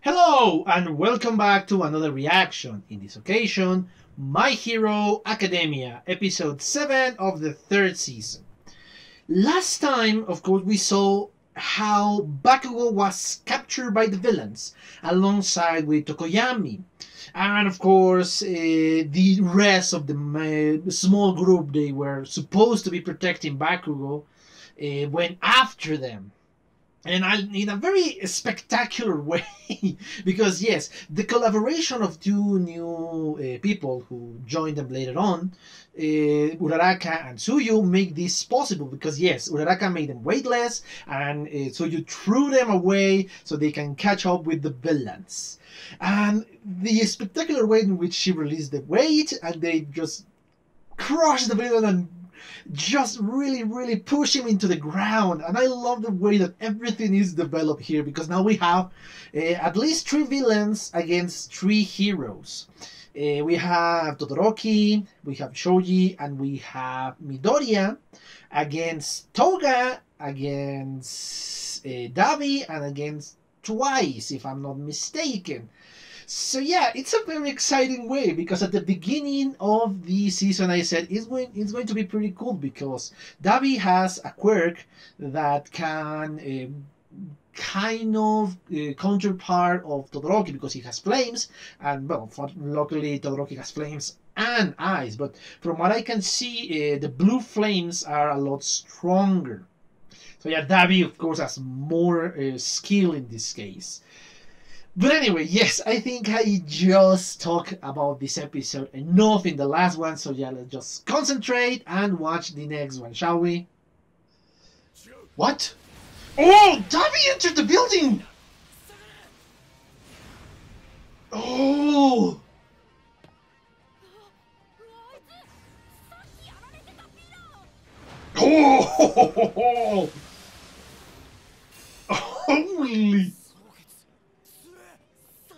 Hello and welcome back to another reaction. In this occasion, My Hero Academia, episode 7 of the third season. Last time, of course, we saw how Bakugo was captured by the villains alongside with Tokoyami. And of course, the rest of the small group they were supposed to be protecting Bakugo went after them. And in a very spectacular way, because yes, the collaboration of two new people who joined them later on, Uraraka and Tsuyu, make this possible. Because yes, Uraraka made them weightless, and Tsuyu threw them away so they can catch up with the villains. And the spectacular way in which she released the weight, and they just crushed the villain and just really push him into the ground. And I love the way that everything is developed here, because now we have at least 3 villains against 3 heroes. We have Todoroki, we have Shoji, and we have Midoriya against Toga, against Dabi, and against Twice, if I'm not mistaken. So yeah, it's a very exciting way, because at the beginning of the season I said it's going to be pretty cool, because Dabi has a quirk that can kind of counterpart of Todoroki, because he has flames, and well, luckily Todoroki has flames and ice, but from what I can see, the blue flames are a lot stronger. So yeah, Dabi of course has more skill in this case. But anyway, yes, I think I just talked about this episode enough in the last one, so yeah, let's just concentrate and watch the next one, shall we? What? Oh, Dabi entered the building! Oh! Oh! Holy!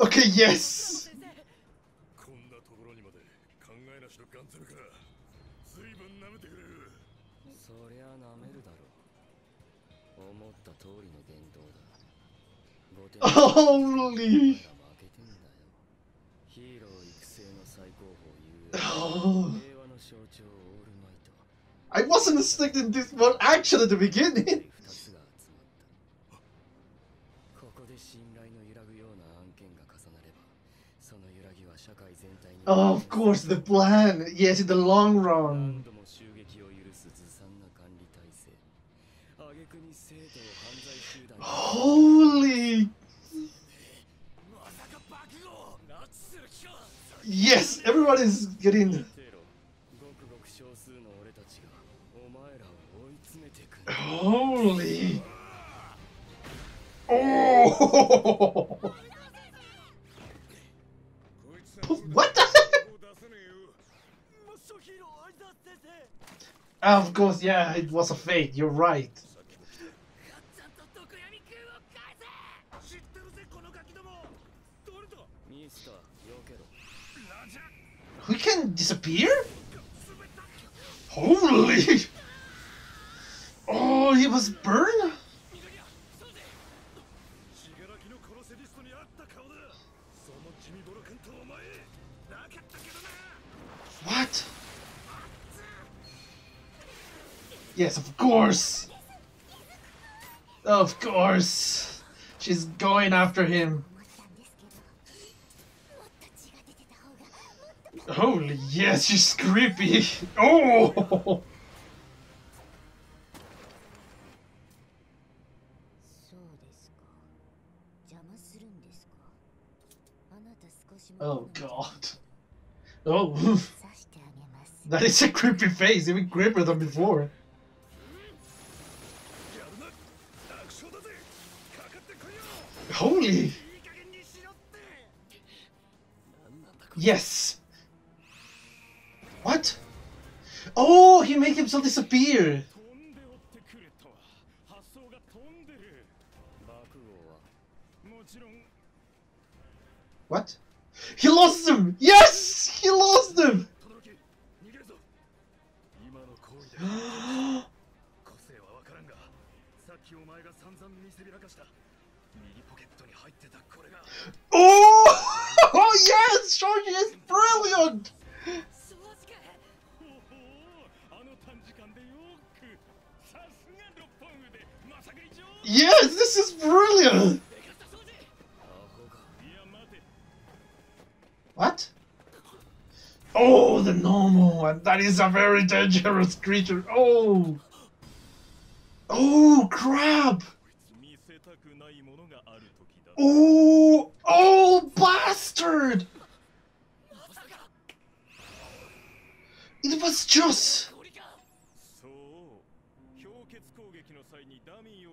Okay, yes! Holy! Oh. I wasn't expecting this one action at the beginning! Oh, of course, the plan. Yes, in the long run. Holy! Yes, everybody's getting... Holy! Oh! What the? Of course, yeah, it was a fate, you're right. We can disappear? Holy! Oh, he was burned? What? Yes, of course! Of course! She's going after him. Holy yes, she's creepy! Oh! Oh god. Oh! That is a creepy face, even creepier than before. Holy! Yes! What? Oh, he made himself disappear! What? He lost him! Yes! He lost him! Oh! Oh yes! Shoji is brilliant! Yes, this is brilliant! What? Oh, the normal one. That is a very dangerous creature. Oh! Oh, crap! Oh! Oh, bastard! It was just...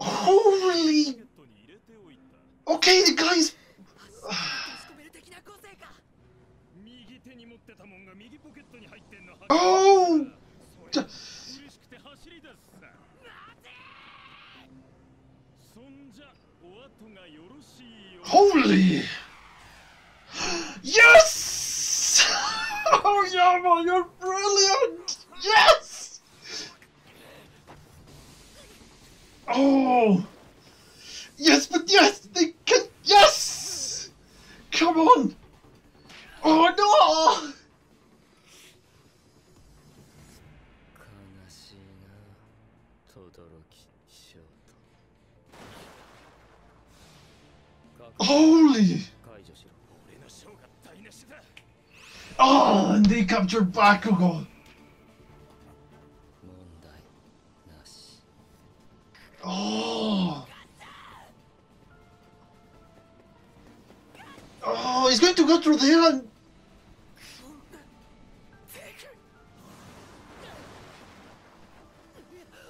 Holy... Okay, the guy's... Oh! Holy! Yes! Oh, Yama, you're brilliant! Yes! Oh! Yes, but yes, they can. Yes! Come on! Oh no! Holy! Oh, and they captured Bakugo. Oh! Oh, he's going to go through there and...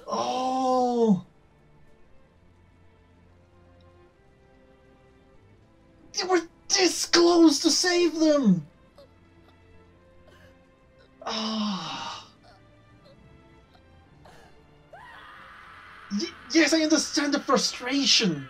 Oh! They were this close to save them! Ah! Yes, I understand the frustration!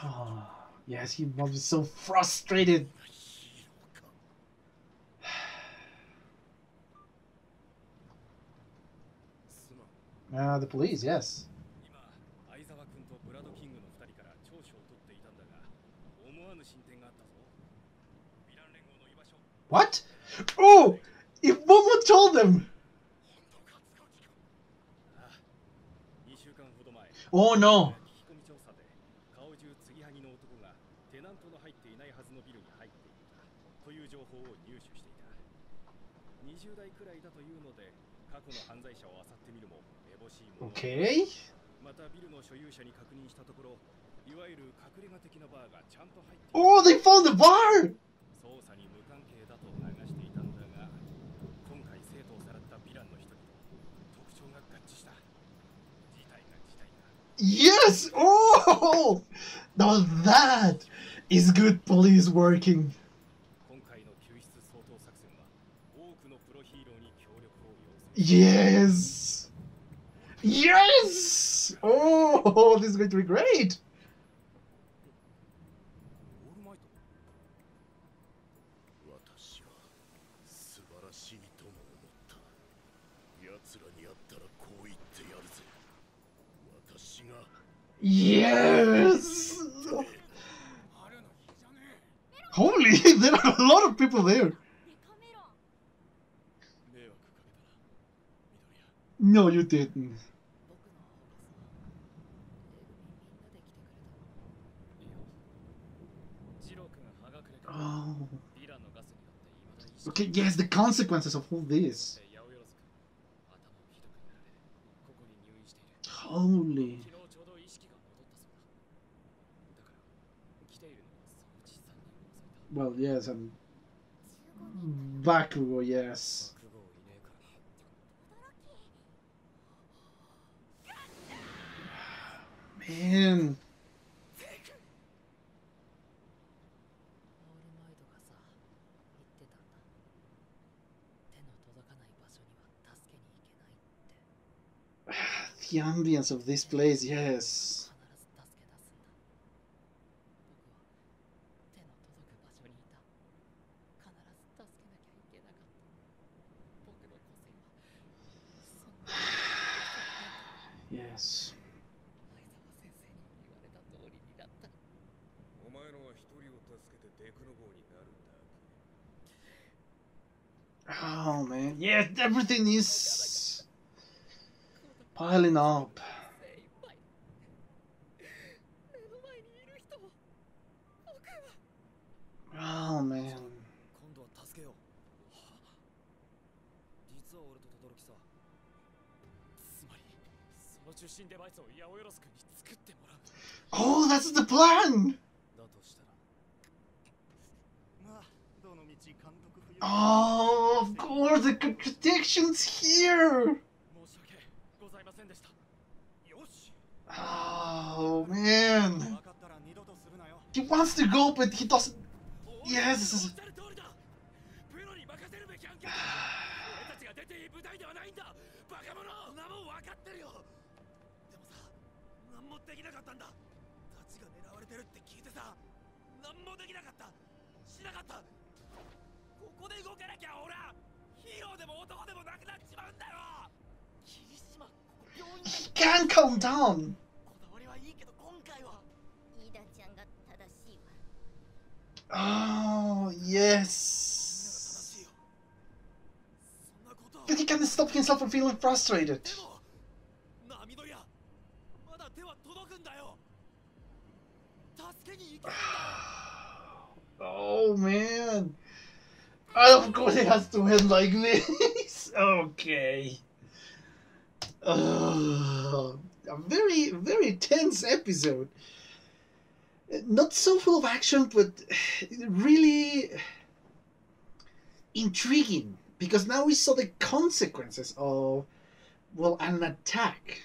Oh, yes, he was so frustrated. The police, yes. What? Oh! If Momo told them! Oh no! Okay. Oh, they found the bar! Yes! Oh! Now that is good police working. Yes! Yes! Oh, this is going to be great! Yes! Holy, there are a lot of people there. No, you didn't. Oh. Okay, yes, the consequences of all this. Holy. Well, yes, and Bakugo, yes. Man. the ambience of this place, yes. Yes. Oh man, yeah, everything is piling up. Oh man. Oh, that's the plan! Oh, of course, the contradictions here! Oh, man. He wants to go, but he doesn't... Yes! He can't calm down! Oh, yes! But he can't stop himself from feeling frustrated. Oh, man. Of course it has to end like this. Okay. A very, very tense episode. Not so full of action, but really intriguing. Because now we saw the consequences of, well, an attack.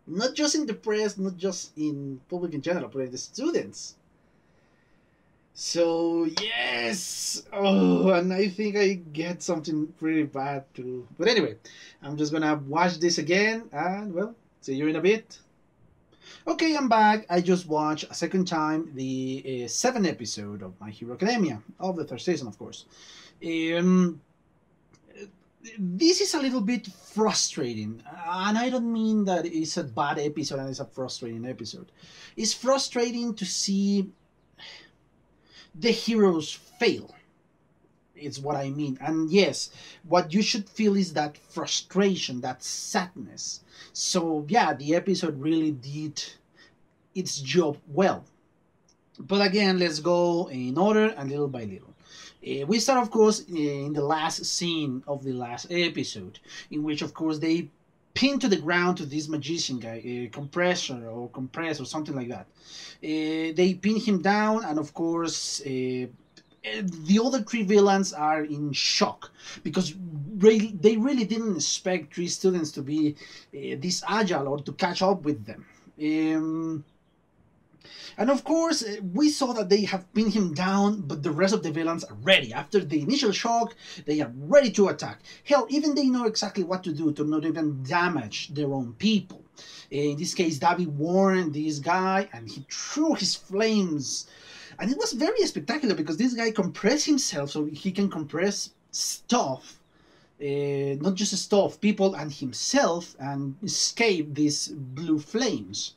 Not just in the press, not just in public in general, but in the students. So, yes! Oh, and I think I get something pretty bad too. But anyway, I'm just gonna watch this again, and, well, see you in a bit. Okay, I'm back. I just watched a second time the 7th episode of My Hero Academia, of the 3rd season, of course. This is a little bit frustrating, and I don't mean that it's a bad episode and it's a frustrating episode. It's frustrating to see the heroes fail. It's what I mean. And yes, what you should feel is that frustration, that sadness. So yeah, the episode really did its job well. But again, let's go in order and little by little. We start, of course, in the last scene of the last episode, in which, of course, they pin to the ground to this magician guy, compressor or compress or something like that. They pin him down, and of course, the other 3 villains are in shock because they really didn't expect 3 students to be this agile or to catch up with them. And of course, we saw that they have pinned him down, but the rest of the villains are ready. After the initial shock, they are ready to attack. Hell, even they know exactly what to do to not even damage their own people. In this case, Davi warned this guy, and he threw his flames. And it was very spectacular because this guy compressed himself so he can compress stuff. Not just stuff, people and himself, and escape these blue flames.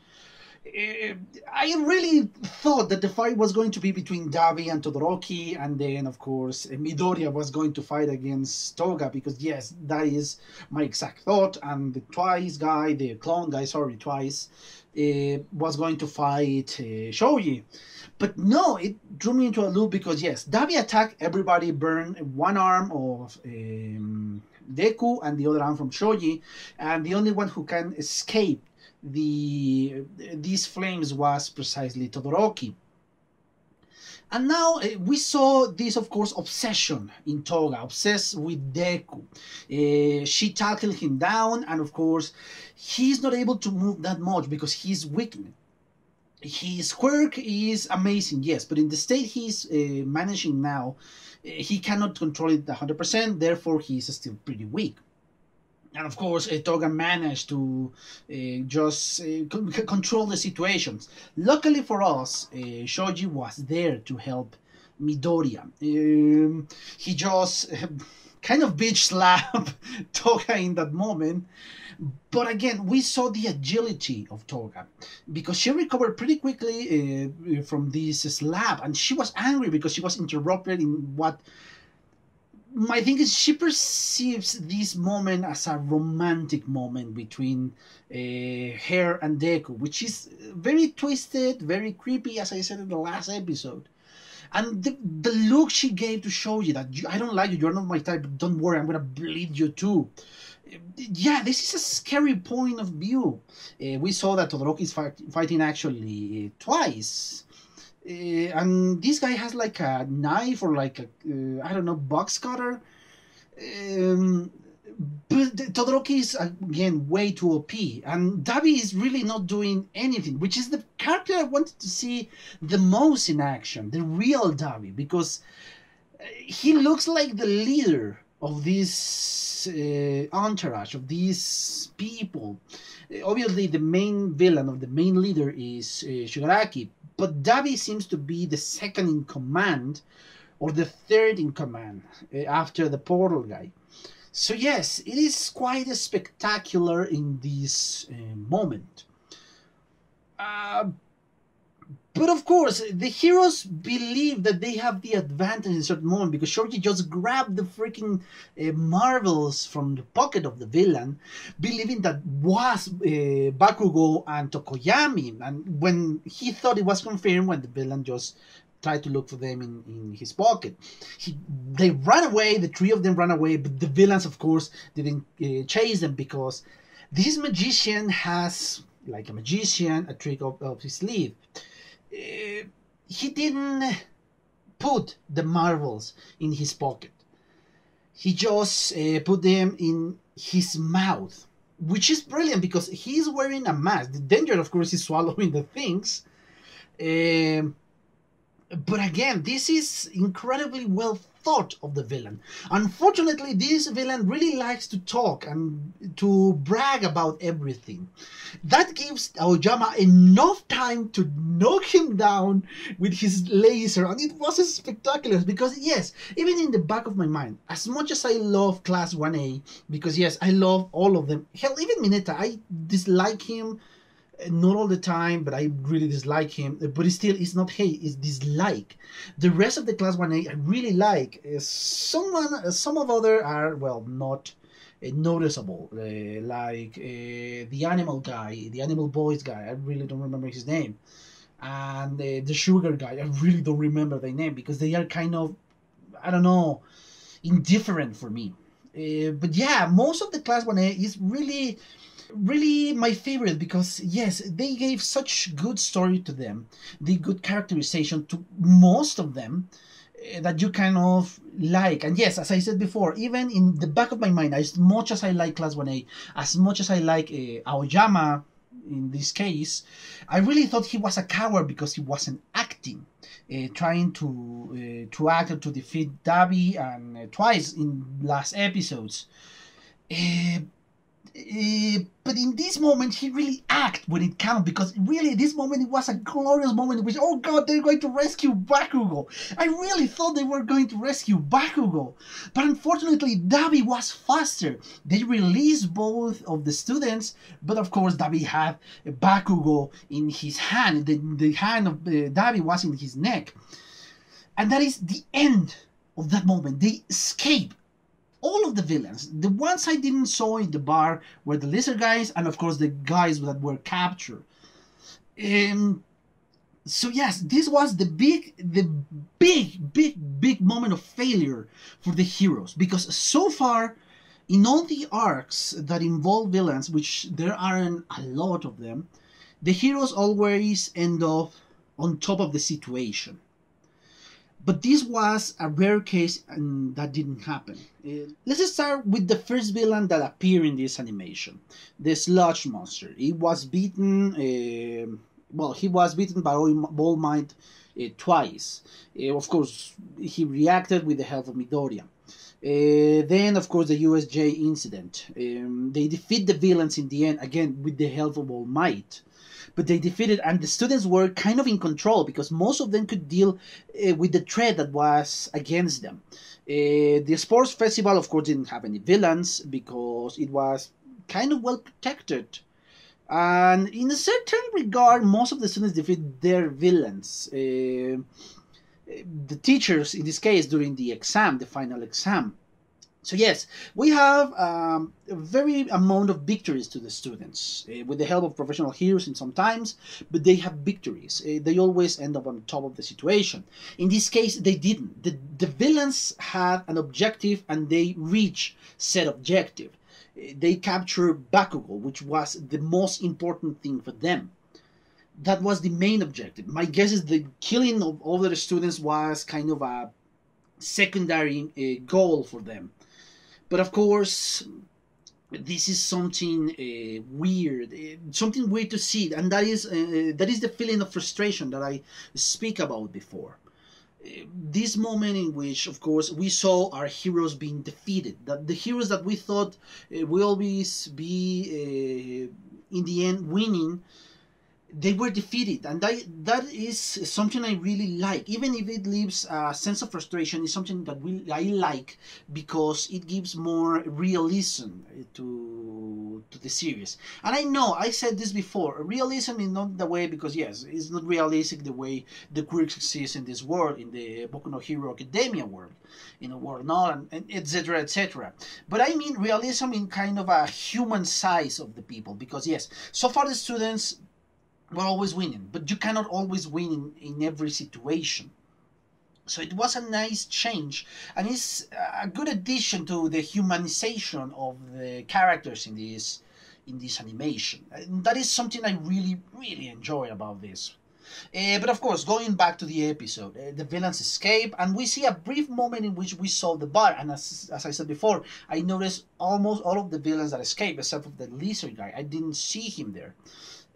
I really thought that the fight was going to be between Davi and Todoroki, and then, of course, Midoriya was going to fight against Toga, because, yes, that is my exact thought, and the clone guy, Twice, was going to fight Shoji. But no, it drew me into a loop because, yes, Davi attacked everybody, burned one arm of Deku and the other arm from Shoji, and the only one who can escape these flames was precisely Todoroki. And now we saw this, of course, obsession in Toga, obsessed with Deku. She tackled him down, and of course, he's not able to move that much because he's weakened. His quirk is amazing, yes, but in the state he's managing now, he cannot control it 100%, therefore he's still pretty weak. And of course, Toga managed to just control the situations. Luckily for us, Shoji was there to help Midoriya. He just kind of bitch slap Toga in that moment. But again, we saw the agility of Toga because she recovered pretty quickly from this slap, and she was angry because she was interrupted in what my thing is. She perceives this moment as a romantic moment between her and Deku, which is very twisted, very creepy, as I said in the last episode. And the look she gave to show you that I don't like you, you're not my type, don't worry, I'm gonna bleed you too. Yeah, this is a scary point of view. We saw that Todoroki is fighting actually twice. And this guy has like a knife or like a, I don't know, box cutter. But Todoroki is again way too OP, and Dabi is really not doing anything, which is the character I wanted to see the most in action, the real Dabi, because he looks like the leader of this entourage, of these people. Obviously, the main villain of the main leader is Shigaraki, but Dabi seems to be the second in command, or the third in command, after the portal guy. So yes, it is quite spectacular in this moment. But of course, the heroes believe that they have the advantage in a certain moment because Shoji just grabbed the freaking marbles from the pocket of the villain, believing that was Bakugo and Tokoyami. And when he thought it was confirmed, when the villain just tried to look for them in his pocket, they ran away. The three of them ran away, but the villains, of course, didn't chase them because this magician has, like a magician, a trick up his sleeve. He didn't put the marbles in his pocket. He just put them in his mouth, which is brilliant because he's wearing a mask. The danger, of course, is swallowing the things. But again, this is incredibly well thought of the villain. Unfortunately, this villain really likes to talk and to brag about everything. That gives Aoyama enough time to knock him down with his laser, and it was spectacular because yes, even in the back of my mind, as much as I love Class 1A, because yes, I love all of them, hell, even Mineta, I dislike him. Not all the time, but I really dislike him. But it still, it's not hate, it's dislike. The rest of the Class 1A I really like. Some of other are, well, not noticeable. Like the animal guy, the animal boys guy. I really don't remember his name. And the sugar guy. I really don't remember their name because they are kind of, I don't know, indifferent for me. But yeah, most of the Class 1A is really my favorite because yes, they gave such good story to them, the good characterization to most of them, that you kind of like. And yes, as I said before, even in the back of my mind, as much as I like Class 1A, as much as I like Aoyama in this case, I really thought he was a coward because he wasn't acting, trying to act and to defeat Dabi, and twice in last episodes. But in this moment, he really acted when it counted, because really this moment, it was a glorious moment in which, oh god, they're going to rescue Bakugo. I really thought they were going to rescue Bakugo. But unfortunately, Dabi was faster. They released both of the students, but of course, Dabi had Bakugo in his hand. The hand of Dabi was in his neck. And that is the end of that moment. They escape. All of the villains, the ones I didn't saw in the bar, were the lizard guys, and of course the guys that were captured. So yes, this was the big moment of failure for the heroes, because so far, in all the arcs that involve villains, which there aren't a lot of them, the heroes always end up on top of the situation. But this was a rare case, and that didn't happen. Let's start with the first villain that appeared in this animation, the Sludge Monster. He was beaten, he was beaten by All Might twice. Of course, he reacted with the help of Midoriya. Then, of course, the USJ incident. They defeat the villains in the end, again, with the help of All Might. But they defeated, and the students were kind of in control because most of them could deal with the threat that was against them. The sports festival, of course, didn't have any villains because it was kind of well protected. And in a certain regard, most of the students defeat their villains. The teachers, in this case, during the exam, the final exam. So yes, we have a very amount of victories to the students with the help of professional heroes in some times, but they have victories. They always end up on top of the situation. In this case, they didn't. The villains had an objective and they reached said objective. They captured Bakugo, which was the most important thing for them. That was the main objective. My guess is the killing of other students was kind of a secondary goal for them. But of course, this is something weird, something weird to see, and that is the feeling of frustration that I speak about before. This moment in which, of course, we saw our heroes being defeated, that the heroes that we thought will always be in the end winning, they were defeated, and that is something I really like. Even if it leaves a sense of frustration, it's something that I like because it gives more realism to the series. And I know I said this before, realism is not the way, because yes, it's not realistic the way the quirks exist in this world, in the Boku no Hero Academia world, in a world not, and etc. etc. But I mean realism in kind of a human size of the people, because yes, so far the students were always winning, but you cannot always win in every situation. So it was a nice change, and it's a good addition to the humanization of the characters in this animation. And that is something I really enjoy about this. But of course, going back to the episode, the villains escape, and we see a brief moment in which we saw the bar. And as I said before, I noticed almost all of the villains that escaped, except for the lizard guy. I didn't see him there.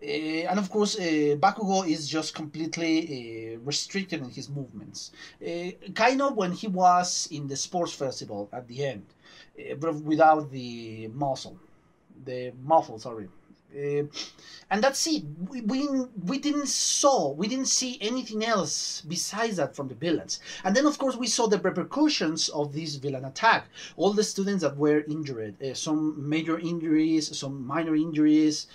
And of course, Bakugo is just completely restricted in his movements. Kind of when he was in the sports festival at the end, but without the muscle. The muffle, sorry. And that's it. We didn't see anything else besides that from the villains. And then of course we saw the repercussions of this villain attack. All the students that were injured, some major injuries, some minor injuries.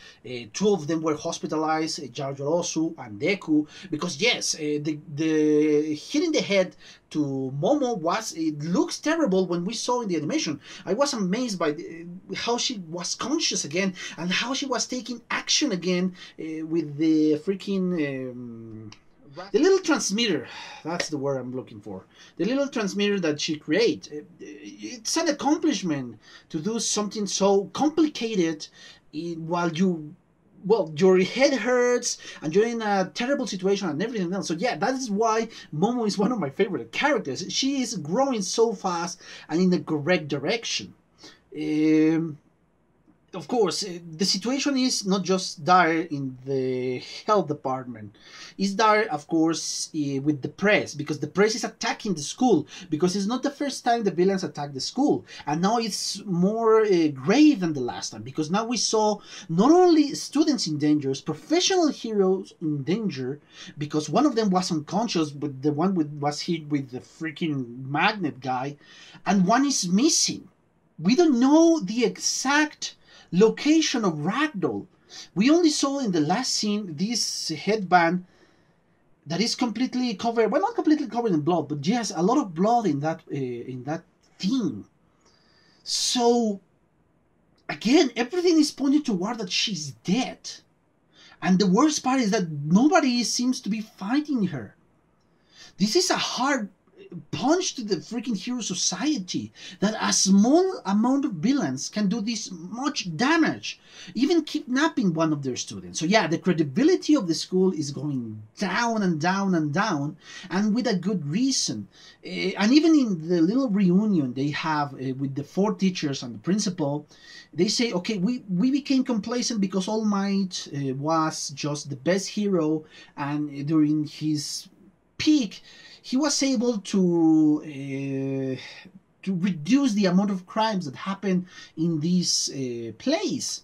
Two of them were hospitalized, Jarjorosu and Deku, because yes, the hitting the head to Momo it looks terrible when we saw in the animation. I was amazed by how she was conscious again and how she was taking action again with the freaking the little transmitter. That's the word I'm looking for. The little transmitter that she created. It's an accomplishment to do something so complicated while your head hurts and you're in a terrible situation and everything else. So yeah, that is why Momo is one of my favorite characters. She is growing so fast and in the correct direction. Of course, the situation is not just dire in the health department. It's dire, of course, with the press, because the press is attacking the school, because it's not the first time the villains attack the school. And now it's more grave than the last time, because now we saw not only students in danger, professional heroes in danger, because one of them was unconscious, but the one was hit with the freaking magnet guy, and one is missing. We don't know the exact location of Ragdoll. We only saw in the last scene this headband that is completely covered, well, not completely covered in blood, but yes, a lot of blood in that thing. So again, everything is pointing toward that she's dead, and the worst part is that nobody seems to be fighting her. This is a hard punch to the freaking hero society, that a small amount of villains can do this much damage, even kidnapping one of their students. So yeah, the credibility of the school is going down and down and down, and with a good reason. And even in the little reunion they have with the 4 teachers and the principal, they say, okay, we became complacent because All Might was just the best hero, and during his peak he was able to to reduce the amount of crimes that happen in this place.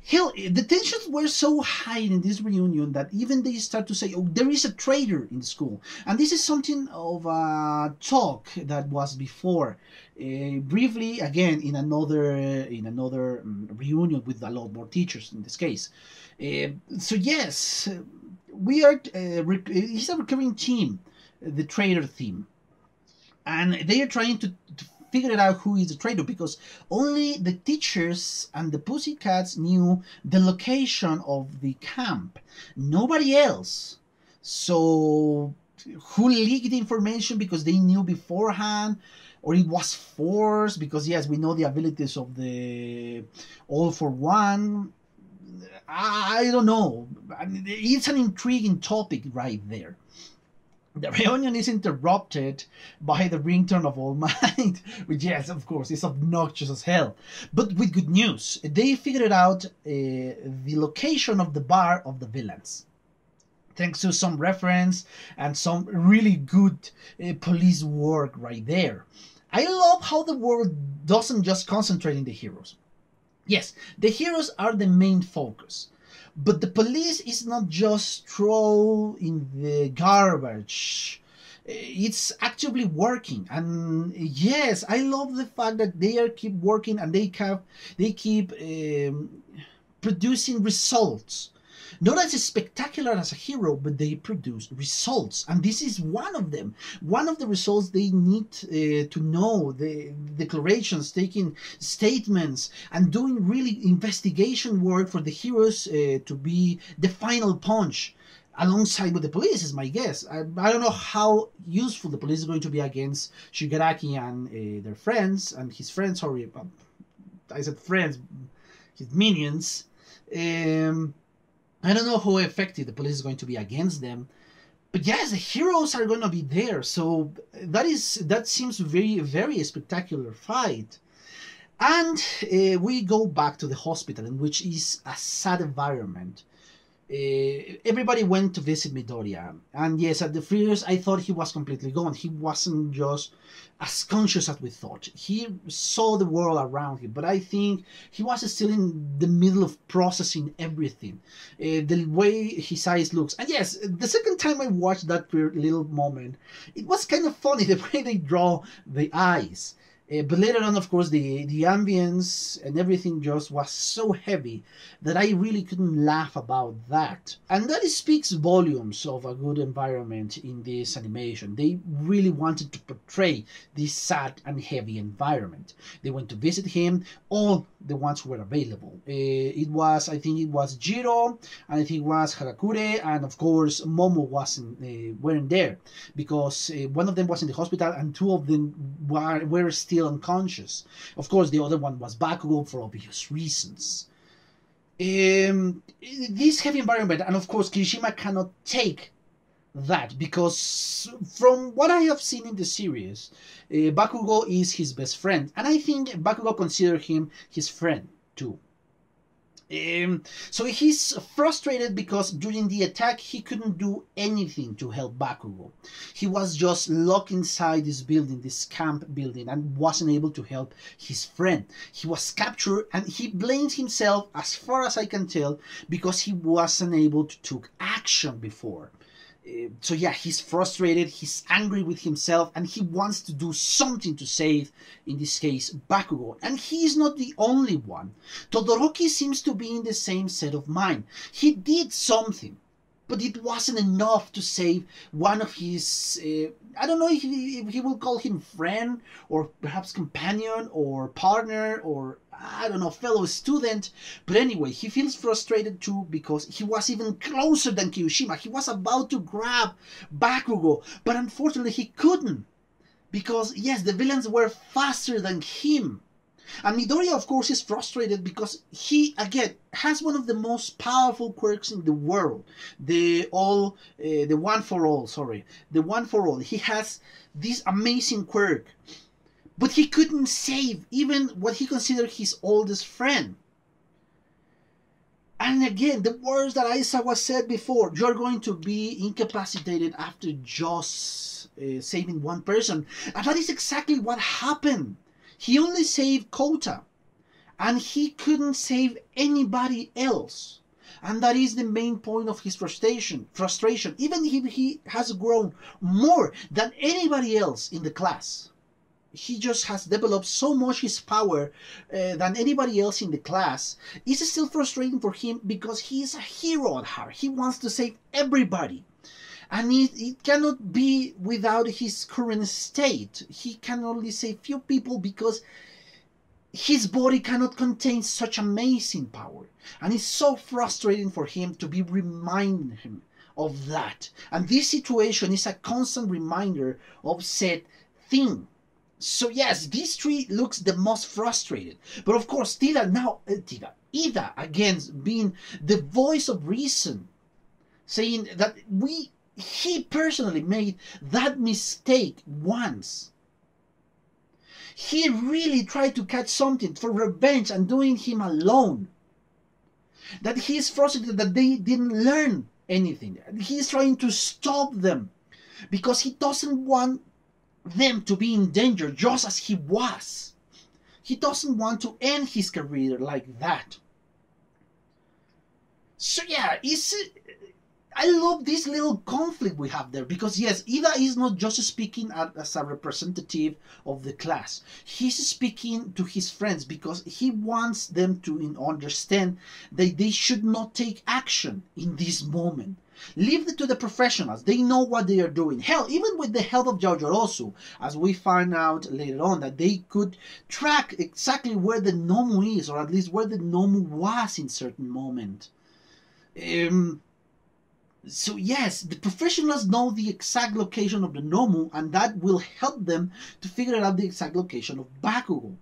Hell, the tensions were so high in this reunion that even they start to say, "Oh, there is a traitor in the school," and this is something of a talk that was before, briefly again in another reunion with a lot more teachers in this case. So yes, we are. It's a recurring theme, the traitor theme, and they are trying to figure it out who is the traitor, because only the teachers and the Pussycats knew the location of the camp. Nobody else. So who leaked the information because they knew beforehand, or it was forced because yes, we know the abilities of the All for One. I don't know. I mean, it's an intriguing topic right there. The reunion is interrupted by the ringtone of All Might, which, yes, of course, is obnoxious as hell. But with good news, they figured out the location of the bar of the villains. Thanks to some reference and some really good police work right there. I love how the world doesn't just concentrate in the heroes. Yes, the heroes are the main focus. But the police is not just thrown in the garbage. It's actively working, and yes, I love the fact that they are keep working and they keep producing results. Not as spectacular as a hero, but they produce results, and this is one of them. One of the results they need to know, the declarations, taking statements, and doing really investigation work for the heroes to be the final punch, alongside with the police, is my guess. I don't know how useful the police is going to be against Shigaraki and their friends, and his friends, sorry, I said friends, his minions. I don't know how effective the police is going to be against them, but yes, the heroes are going to be there. So that seems very, very spectacular fight. And we go back to the hospital, in which is a sad environment. Everybody went to visit Midoriya, and yes, at the first I thought he was completely gone. He wasn't just as conscious as we thought. He saw the world around him, but I think he was still in the middle of processing everything. The way his eyes looks, and yes, the second time I watched that little moment, it was kind of funny the way they draw the eyes. But later on, of course, the ambience and everything just was so heavy that I really couldn't laugh about that. And that speaks volumes of a good environment in this animation. They really wanted to portray this sad and heavy environment. They went to visit him, all the ones who were available. I think it was Jiro, and I think it was Hagakure, and of course Momo weren't there, because one of them was in the hospital and two of them were still unconscious. Of course, the other one was Bakugo for obvious reasons. This heavy environment, and of course Kirishima cannot take that, because from what I have seen in the series, Bakugo is his best friend, and I think Bakugo considers him his friend too. So he's frustrated because during the attack he couldn't do anything to help Bakugo. He was just locked inside this building, this camp building, and wasn't able to help his friend. He was captured, and he blames himself, as far as I can tell, because he wasn't able to take action before. So yeah, he's frustrated, he's angry with himself, and he wants to do something to save, in this case, Bakugo. And he is not the only one. Todoroki seems to be in the same set of mind. He did something, but it wasn't enough to save one of his, I don't know if he will call him friend, or perhaps companion, or partner, or I don't know, fellow student. But anyway, he feels frustrated too because he was even closer than Kirishima. He was about to grab Bakugo, but unfortunately he couldn't, because yes, the villains were faster than him. And Midoriya, of course, is frustrated because he, again, has one of the most powerful quirks in the world. The one for all, sorry. The one for all. He has this amazing quirk. But he couldn't save even what he considered his oldest friend. And again, the words that Isaac was said before, you're going to be incapacitated after just saving one person. And that is exactly what happened. He only saved Kota, and he couldn't save anybody else. And that is the main point of his frustration. Even if he has grown more than anybody else in the class, he just has developed so much his power than anybody else in the class. It's still frustrating for him because he's a hero at heart. He wants to save everybody. And it cannot be without his current state. He can only save few people because his body cannot contain such amazing power. And it's so frustrating for him to be reminding him of that. And this situation is a constant reminder of said thing. So yes, this tree looks the most frustrated. But of course, Ida, again, being the voice of reason, saying that he personally made that mistake once. He really tried to catch something for revenge and doing him alone. That he is frustrated that they didn't learn anything. He is trying to stop them because he doesn't want them to be in danger just as he was. He doesn't want to end his career like that. So yeah, I love this little conflict we have there because yes, Ida is not just speaking as a representative of the class. He's speaking to his friends because he wants them to understand that they should not take action in this moment. Leave it to the professionals. They know what they are doing. Hell, even with the help of Yaoyorozu, as we find out later on, that they could track exactly where the Nomu is, or at least where the Nomu was in certain moment. So yes, the professionals know the exact location of the Nomu, and that will help them to figure out the exact location of Bakugo.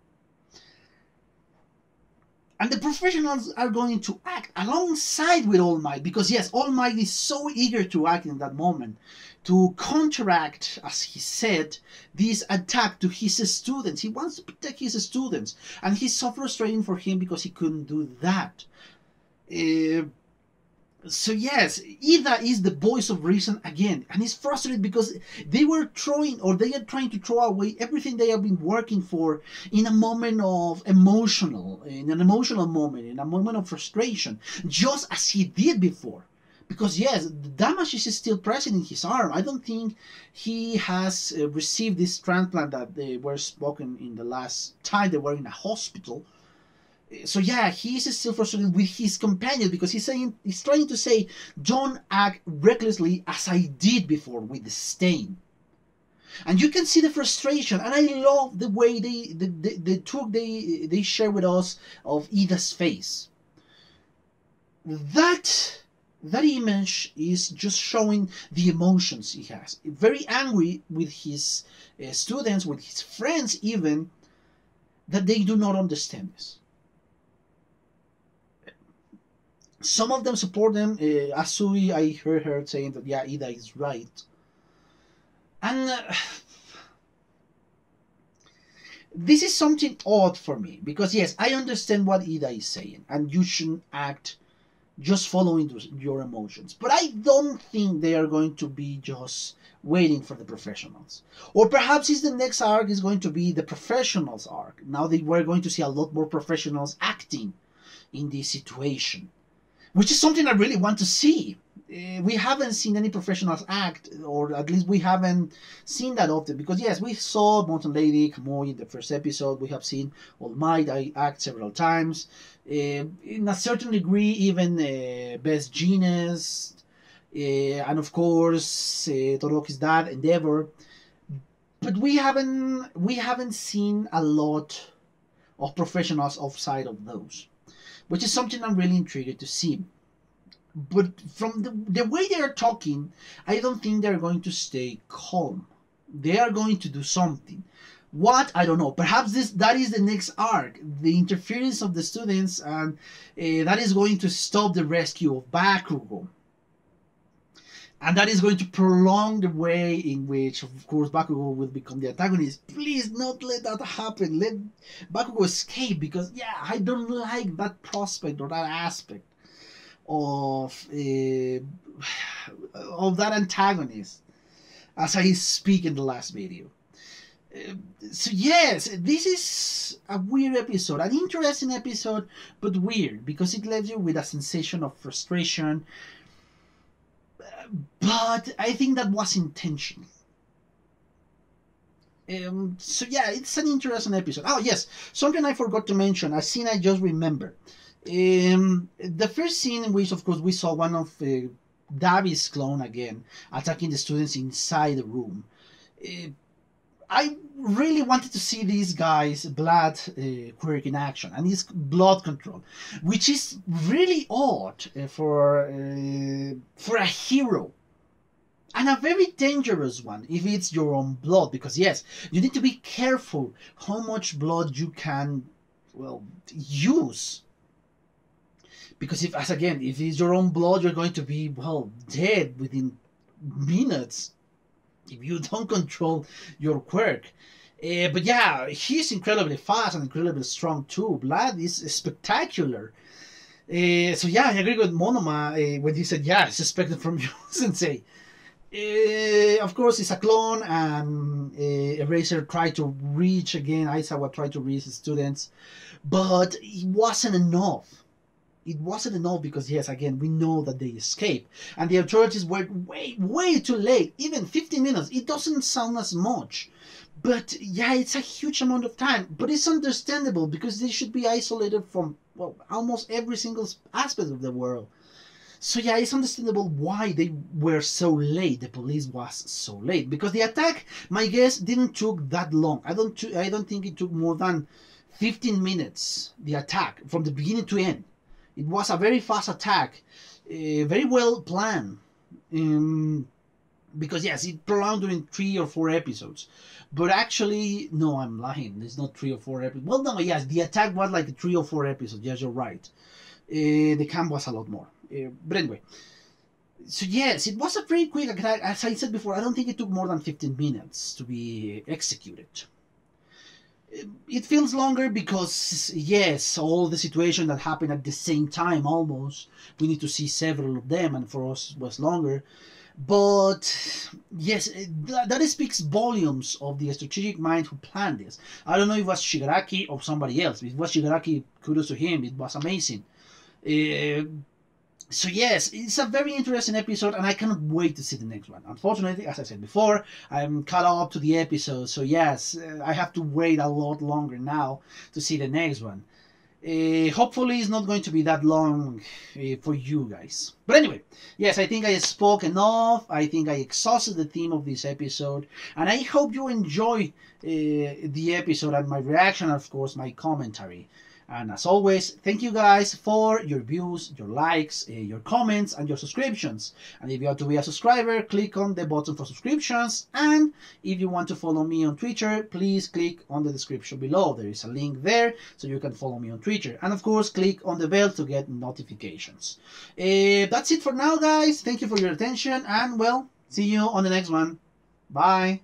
And the professionals are going to act alongside with All Might, because yes, All Might is so eager to act in that moment, to counteract, as he said, this attack to his students. He wants to protect his students, and he's so frustrating for him because he couldn't do that. So yes, Ida is the voice of reason again, and he's frustrated because they are trying to throw away everything they have been working for in a moment of in an emotional moment, in a moment of frustration, just as he did before. Because yes, the damage is still present in his arm. I don't think he has received this transplant that they were spoken in the last time they were in a hospital. So yeah, he is still frustrated with his companion because he's trying to say, don't act recklessly as I did before with the stain. And you can see the frustration, and I love the way they share with us of Ida's face. That image is just showing the emotions he has. Very angry with his students, with his friends even, that they do not understand this. Some of them support them. Asui, I heard her saying that, yeah, Ida is right. And this is something odd for me. Because, yes, I understand what Ida is saying. And you shouldn't act just following your emotions. But I don't think they are going to be just waiting for the professionals. Or perhaps the next arc is going to be the professionals arc. Now we're going to see a lot more professionals acting in this situation. Which is something I really want to see. We haven't seen any professionals act, or at least we haven't seen that often. Because yes, we saw Mountain Lady, Kamui in the first episode. We have seen All Might act several times. In a certain degree, even Best Genius, and of course Todoroki's dad, Endeavor. But we haven't seen a lot of professionals outside of those. Which is something I'm really intrigued to see. But from the way they are talking, I don't think they're going to stay calm. They are going to do something. What? I don't know. Perhaps that is the next arc. The interference of the students, and that is going to stop the rescue of Bakugo. And that is going to prolong the way in which, of course, Bakugo will become the antagonist. Please, not let that happen. Let Bakugo escape, because, yeah, I don't like that prospect or that aspect. of that antagonist, as I speak in the last video. So yes, this is a weird episode, an interesting episode, but weird because it leaves you with a sensation of frustration. But I think that was intentional. So yeah, it's an interesting episode. Oh yes, something I forgot to mention, a scene I just remembered. The first scene in which, of course, we saw one of Davi's clone again attacking the students inside the room. I really wanted to see these guys' blood quirk in action and his blood control, which is really odd for a hero. And a very dangerous one if it's your own blood, because yes, you need to be careful how much blood you can, well, use. Because if it's your own blood, you're going to be, well, dead within minutes if you don't control your quirk. But yeah, he's incredibly fast and incredibly strong too. Blood is spectacular. So yeah, I agree with Monoma when he said, yeah, it's expected from you, Sensei. Of course, it's a clone, and Eraser tried to reach again. Aizawa tried to reach the students, but it wasn't enough. It wasn't enough because, yes, again, we know that they escaped, and the authorities were way too late. Even 15 minutes, it doesn't sound as much, but yeah, it's a huge amount of time. But it's understandable because they should be isolated from, well, almost every single aspect of the world. So yeah, it's understandable why they were so late. The police was so late because the attack, my guess, didn't took that long. I don't think it took more than 15 minutes. The attack from the beginning to end. It was a very fast attack, very well planned. Because yes, it prolonged during 3 or 4 episodes. But actually, no, I'm lying. It's not 3 or 4 episodes. Well, no, yes, the attack was like 3 or 4 episodes. Yes, you're right. The camp was a lot more. But anyway, so yes, it was a pretty quick attack. As I said before, I don't think it took more than 15 minutes to be executed. It feels longer because, yes, all the situation that happened at the same time almost. We need to see several of them, and for us it was longer. But yes, that speaks volumes of the strategic mind who planned this. I don't know if it was Shigaraki or somebody else. If it was Shigaraki, kudos to him. It was amazing. So yes, it's a very interesting episode, and I cannot wait to see the next one. Unfortunately, as I said before, I'm caught up to the episode, so yes, I have to wait a lot longer now to see the next one. Hopefully it's not going to be that long for you guys. But anyway, yes, I think I spoke enough. I think I exhausted the theme of this episode, and I hope you enjoy the episode and my reaction, and of course my commentary. And as always, thank you guys for your views, your likes, your comments, and your subscriptions. And if you want to be a subscriber, click on the button for subscriptions. And if you want to follow me on Twitter, please click on the description below. There is a link there so you can follow me on Twitter. And of course, click on the bell to get notifications. That's it for now, guys. Thank you for your attention. And well, see you on the next one. Bye.